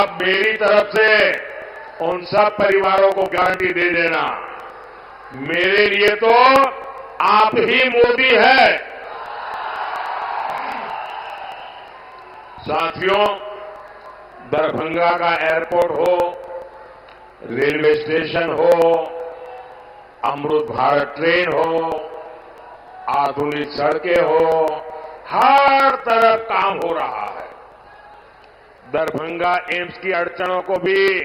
अब मेरी तरफ से उन सब परिवारों को गारंटी दे देना, मेरे लिए तो आप ही मोदी है। साथियों, दरभंगा का एयरपोर्ट हो, रेलवे स्टेशन हो, अमृत भारत ट्रेन हो, आधुनिक सड़कें हो, हर तरफ काम हो रहा है। दरभंगा एम्स की अड़चनों को भी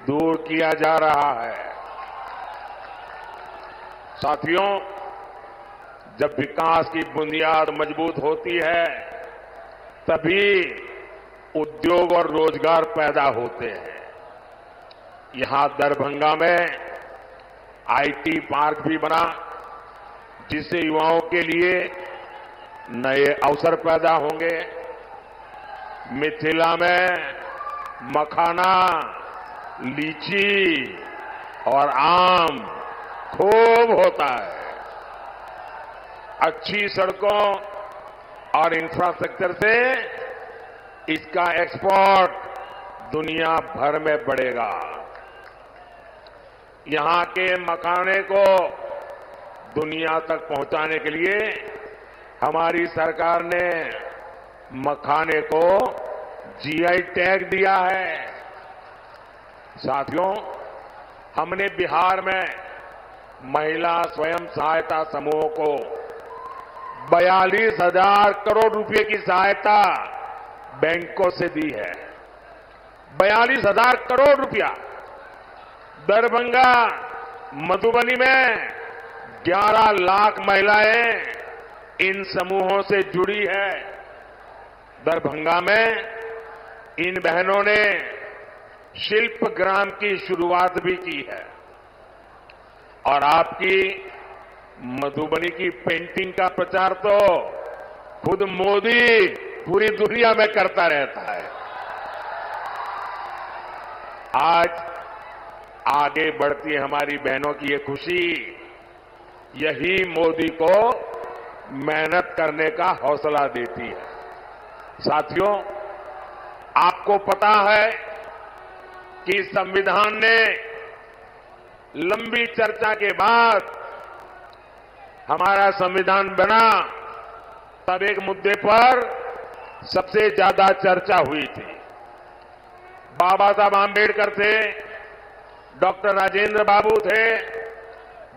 दूर किया जा रहा है। साथियों, जब विकास की बुनियाद मजबूत होती है तभी उद्योग और रोजगार पैदा होते हैं। यहां दरभंगा में आईटी पार्क भी बना, जिससे युवाओं के लिए नए अवसर पैदा होंगे। मिथिला में मखाना, लीची और आम खूब होता है। अच्छी सड़कों और इंफ्रास्ट्रक्चर से इसका एक्सपोर्ट दुनिया भर में बढ़ेगा। यहां के मखाने को दुनिया तक पहुंचाने के लिए हमारी सरकार ने मखाने को जीआई टैग दिया है। साथियों, हमने बिहार में महिला स्वयं सहायता समूहों को 42,000 करोड़ रुपए की सहायता बैंकों से दी है। 42,000 करोड़ रुपया। दरभंगा, मधुबनी में 11 लाख महिलाएं इन समूहों से जुड़ी है। दरभंगा में इन बहनों ने शिल्प ग्राम की शुरुआत भी की है और आपकी मधुबनी की पेंटिंग का प्रचार तो खुद मोदी पूरी दुनिया में करता रहता है। आज आगे बढ़ती हमारी बहनों की ये खुशी, यही मोदी को मेहनत करने का हौसला देती है। साथियों, आपको पता है कि संविधान ने लंबी चर्चा के बाद हमारा संविधान बना, तब एक मुद्दे पर सबसे ज्यादा चर्चा हुई थी। बाबा साहब आंबेडकर थे, डॉक्टर राजेंद्र बाबू थे,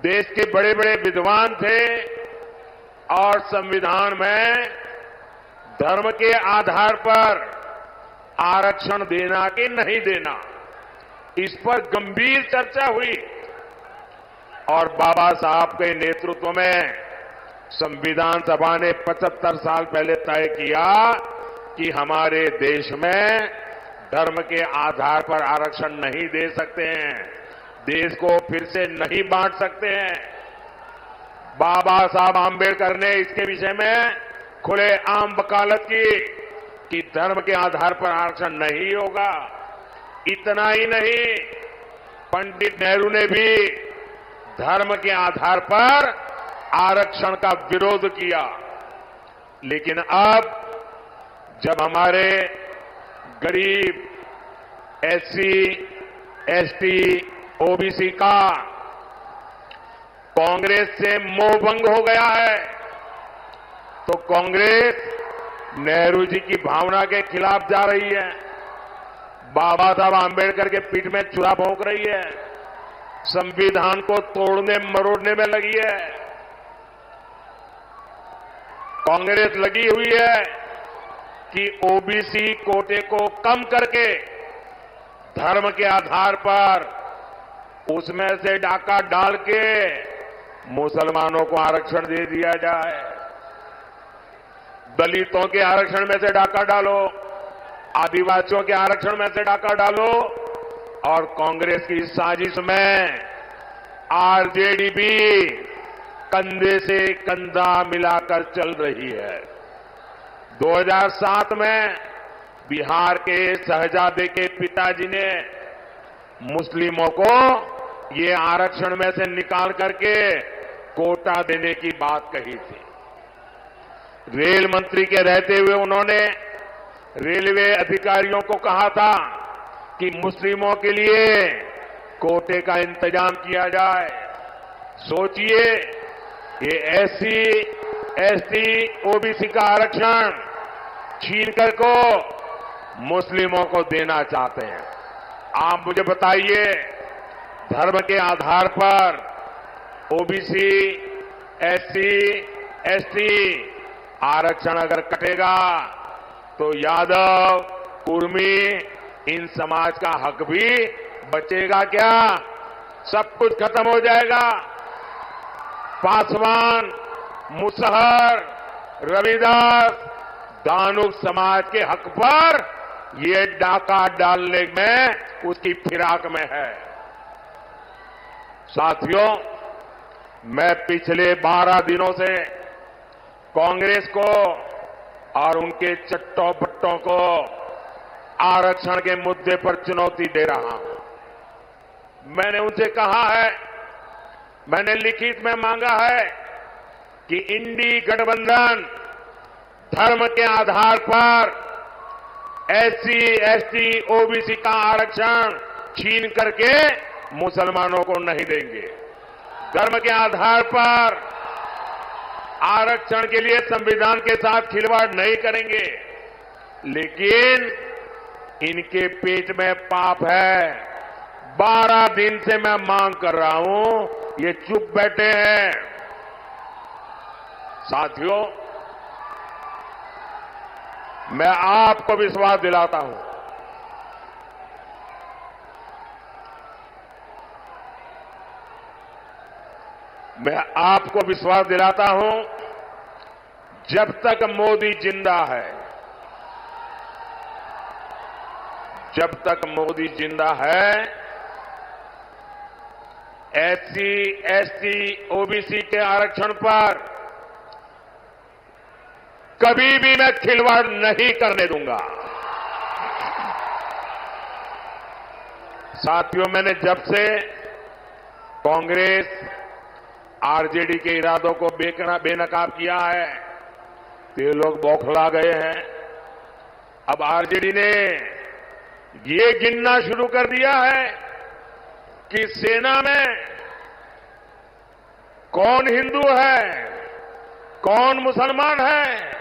देश के बड़े बड़े विद्वान थे और संविधान में धर्म के आधार पर आरक्षण देना कि नहीं देना, इस पर गंभीर चर्चा हुई और बाबा साहब के नेतृत्व में संविधान सभा ने 75 साल पहले तय किया कि हमारे देश में धर्म के आधार पर आरक्षण नहीं दे सकते हैं, देश को फिर से नहीं बांट सकते हैं। बाबा साहब आंबेडकर ने इसके विषय में खुलेआम वकालत की कि धर्म के आधार पर आरक्षण नहीं होगा। इतना ही नहीं, पंडित नेहरू ने भी धर्म के आधार पर आरक्षण का विरोध किया। लेकिन अब जब हमारे गरीब एससी, एसटी, ओबीसी का कांग्रेस से मोहभंग हो गया है, तो कांग्रेस नेहरू जी की भावना के खिलाफ जा रही है, बाबा साहब आंबेडकर के पीठ में छुरा भोंक रही है, संविधान को तोड़ने मरोड़ने में लगी है। कांग्रेस लगी हुई है कि ओबीसी कोटे को कम करके धर्म के आधार पर उसमें से डाका डाल के मुसलमानों को आरक्षण दे दिया जाए। दलितों के आरक्षण में से डाका डालो, आदिवासियों के आरक्षण में से डाका डालो और कांग्रेस की साजिश में आरजेडी भी कंधे से कंधा मिलाकर चल रही है। 2007 में बिहार के शहजादे के पिताजी ने मुस्लिमों को ये आरक्षण में से निकाल करके कोटा देने की बात कही थी। रेल मंत्री के रहते हुए उन्होंने रेलवे अधिकारियों को कहा था कि मुस्लिमों के लिए कोटे का इंतजाम किया जाए। सोचिए, ये एससी, एसटी, ओबीसी का आरक्षण छीनकर को मुस्लिमों को देना चाहते हैं। आप मुझे बताइए, धर्म के आधार पर ओबीसी, एससी, एसटी आरक्षण अगर कटेगा तो यादव, कुर्मी, इन समाज का हक भी बचेगा क्या? सब कुछ खत्म हो जाएगा। पासवान, मुसहर, रविदास, दानुक समाज के हक पर ये डाका डालने में उसकी फिराक में है। साथियों, मैं पिछले 12 दिनों से कांग्रेस को और उनके चट्टों पट्टों को आरक्षण के मुद्दे पर चुनौती दे रहा हूं। मैंने उनसे कहा है, मैंने लिखित में मांगा है कि इंडी गठबंधन धर्म के आधार पर एससी, एसटी, ओबीसी का आरक्षण छीन करके मुसलमानों को नहीं देंगे। धर्म के आधार पर आरक्षण के लिए संविधान के साथ खिलवाड़ नहीं करेंगे। लेकिन इनके पेट में पाप है। 12 दिन से मैं मांग कर रहा हूं, ये चुप बैठे हैं। साथियों, मैं आपको विश्वास दिलाता हूं, मैं आपको विश्वास दिलाता हूं, जब तक मोदी जिंदा है, जब तक मोदी जिंदा है, एससी, एसटी, ओबीसी के आरक्षण पर कभी भी मैं खिलवाड़ नहीं करने दूंगा। साथियों, मैंने जब से कांग्रेस, आरजेडी के इरादों को बेनकाब किया है तो ये लोग बौखला गए हैं। अब आरजेडी ने ये गिनना शुरू कर दिया है कि सेना में कौन हिंदू है, कौन मुसलमान है।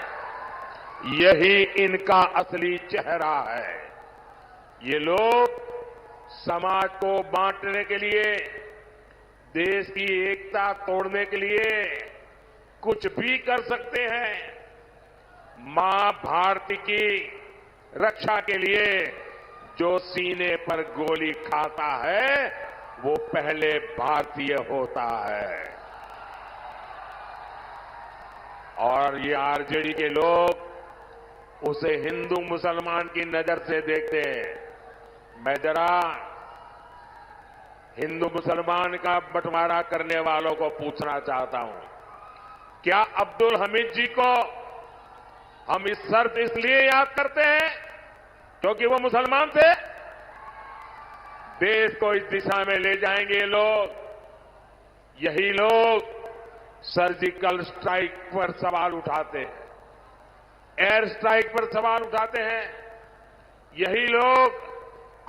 यही इनका असली चेहरा है। ये लोग समाज को बांटने के लिए, देश की एकता तोड़ने के लिए कुछ भी कर सकते हैं। मां भारती की रक्षा के लिए जो सीने पर गोली खाता है वो पहले भारतीय होता है। और ये आरजेडी के लोग उसे हिंदू मुसलमान की नजर से देखते हैं। मैं जरा हिंदू मुसलमान का बंटवारा करने वालों को पूछना चाहता हूं, क्या अब्दुल हमीद जी को हम इस शर्त इसलिए याद करते हैं क्योंकि वो मुसलमान थे? देश को इस दिशा में ले जाएंगे ये लोग। यही लोग सर्जिकल स्ट्राइक पर सवाल उठाते हैं, एयर स्ट्राइक पर सवाल उठाते हैं। यही लोग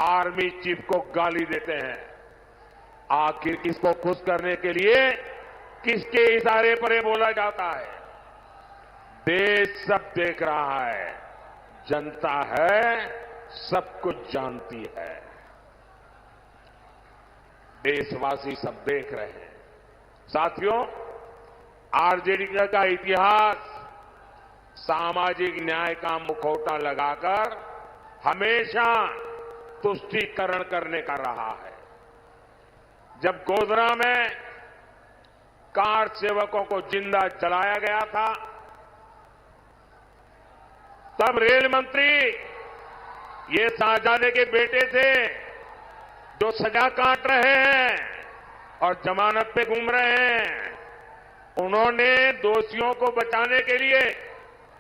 आर्मी चीफ को गाली देते हैं। आखिर किसको खुश करने के लिए किसके इशारे पर ये बोला जाता है? देश सब देख रहा है, जनता है, सब कुछ जानती है। देशवासी सब देख रहे हैं। साथियों, आरजेडी का इतिहास सामाजिक न्याय का मुखौटा लगाकर हमेशा तुष्टीकरण करने का रहा है। जब गोधरा में कार सेवकों को जिंदा जलाया गया था, तब रेल मंत्री ये शाहजादे के बेटे थे जो सजा काट रहे हैं और जमानत पे घूम रहे हैं। उन्होंने दोषियों को बचाने के लिए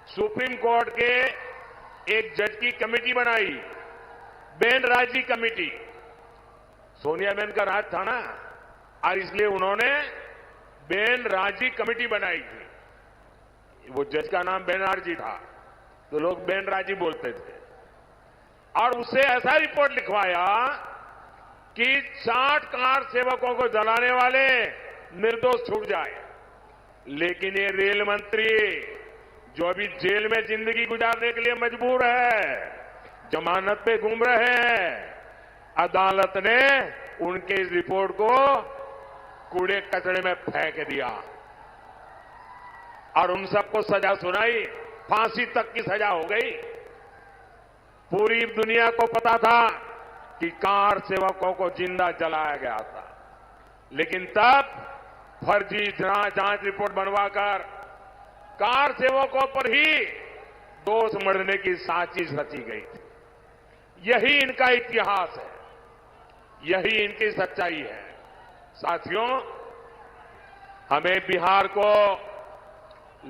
सुप्रीम कोर्ट के एक जज की कमेटी बनाई, बेन राजी कमेटी। सोनिया बेन का राज था ना, और इसलिए उन्होंने बेन राजी कमेटी बनाई थी। वो जज का नाम बेन राजी था तो लोग बेन राजी बोलते थे। और उसे ऐसा रिपोर्ट लिखवाया कि 60 कार सेवकों को जलाने वाले निर्दोष छूट जाए। लेकिन ये रेल मंत्री जो अभी जेल में जिंदगी गुजारने के लिए मजबूर है, जमानत पे घूम रहे हैं, अदालत ने उनके इस रिपोर्ट को कूड़े कचड़े में फेंक दिया और उन सबको सजा सुनाई, फांसी तक की सजा हो गई। पूरी दुनिया को पता था कि कार सेवकों को जिंदा जलाया गया था, लेकिन तब फर्जी जांच रिपोर्ट बनवाकर कार सेवकों पर ही दोष मढ़ने की साजिश रची गई थी। यही इनका इतिहास है, यही इनकी सच्चाई है। साथियों, हमें बिहार को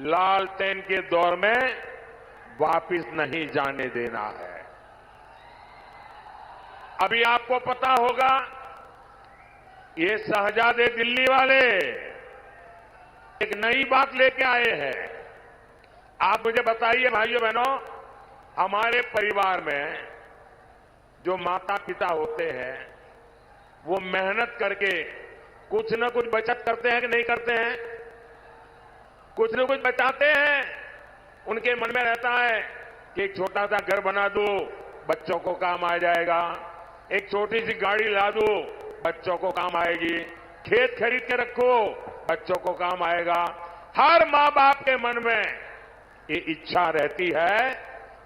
लालटेन के दौर में वापस नहीं जाने देना है। अभी आपको पता होगा, ये शहजादे दिल्ली वाले एक नई बात लेके आए हैं। आप मुझे बताइए भाइयों बहनों, हमारे परिवार में जो माता पिता होते हैं वो मेहनत करके कुछ न कुछ बचत करते हैं कि नहीं करते हैं? कुछ न कुछ बचाते हैं। उनके मन में रहता है कि एक छोटा सा घर बना दो, बच्चों को काम आ जाएगा, एक छोटी सी गाड़ी ला दो, बच्चों को काम आएगी, खेत खरीद के रखो, बच्चों को काम आएगा। हर मां बाप के मन में ये इच्छा रहती है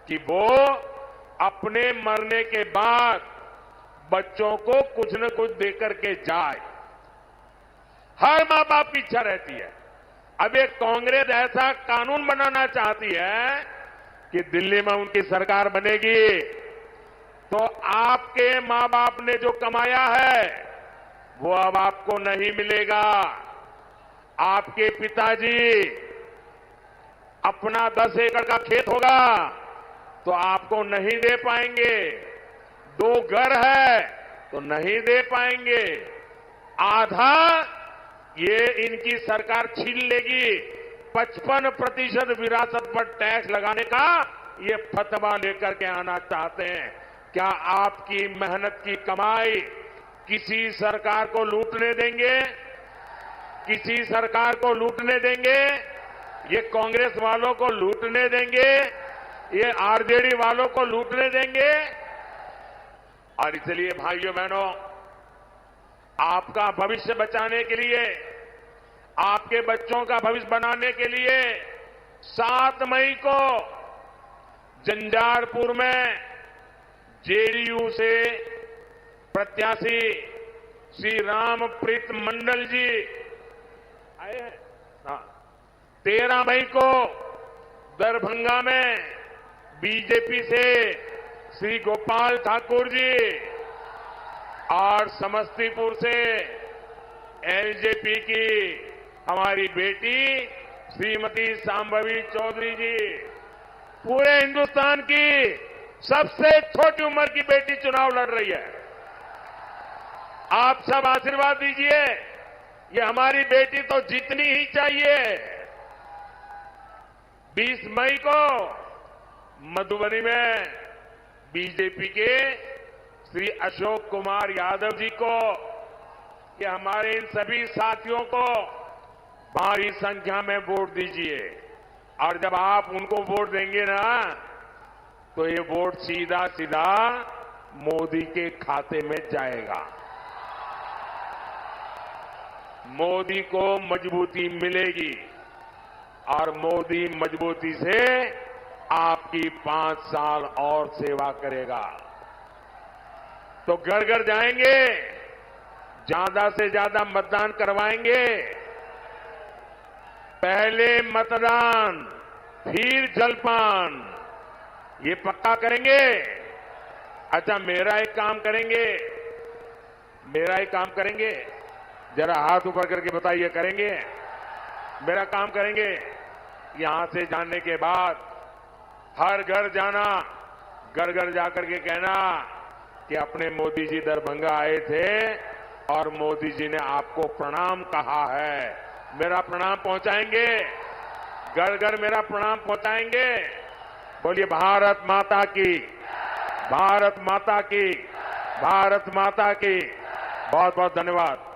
कि वो अपने मरने के बाद बच्चों को कुछ न कुछ देकर के जाए। हर मां बाप की इच्छा रहती है। अब एक कांग्रेस ऐसा कानून बनाना चाहती है कि दिल्ली में उनकी सरकार बनेगी तो आपके मां बाप ने जो कमाया है वो अब आपको नहीं मिलेगा। आपके पिताजी अपना 10 एकड़ का खेत होगा तो आपको नहीं दे पाएंगे, 2 घर है तो नहीं दे पाएंगे, आधा ये इनकी सरकार छीन लेगी। 55% विरासत पर टैक्स लगाने का ये फतवा लेकर के आना चाहते हैं। क्या आपकी मेहनत की कमाई किसी सरकार को लूटने देंगे? किसी सरकार को लूटने देंगे? ये कांग्रेस वालों को लूटने देंगे? ये आरजेडी वालों को लूटने देंगे? और इसलिए भाइयों बहनों, आपका भविष्य बचाने के लिए, आपके बच्चों का भविष्य बनाने के लिए 7 मई को झंझारपुर में जेडीयू से प्रत्याशी श्री रामप्रीत मंडल जी आए हैं। 13 मई को दरभंगा में बीजेपी से श्री गोपाल ठाकुर जी और समस्तीपुर से एलजेपी की हमारी बेटी श्रीमती सांभवी चौधरी जी, पूरे हिंदुस्तान की सबसे छोटी उम्र की बेटी चुनाव लड़ रही है। आप सब आशीर्वाद दीजिए, ये हमारी बेटी तो जीतनी ही चाहिए। 20 मई को मधुबनी में बीजेपी के श्री अशोक कुमार यादव जी को, कि हमारे इन सभी साथियों को भारी संख्या में वोट दीजिए। और जब आप उनको वोट देंगे ना तो ये वोट सीधा सीधा मोदी के खाते में जाएगा। मोदी को मजबूती मिलेगी और मोदी मजबूती से आपकी 5 साल और सेवा करेगा। तो घर घर जाएंगे, ज्यादा से ज्यादा मतदान करवाएंगे। पहले मतदान फिर जलपान, ये पक्का करेंगे। अच्छा, मेरा एक काम करेंगे, जरा हाथ ऊपर करके बताइए, करेंगे? मेरा काम करेंगे। यहां से जाने के बाद हर घर जाना, घर घर जाकर के कहना कि अपने मोदी जी दरभंगा आए थे और मोदी जी ने आपको प्रणाम कहा है। मेरा प्रणाम पहुंचाएंगे, घर घर मेरा प्रणाम पहुंचाएंगे। बोलिए भारत माता की, भारत माता की, भारत माता की। बहुत बहुत धन्यवाद।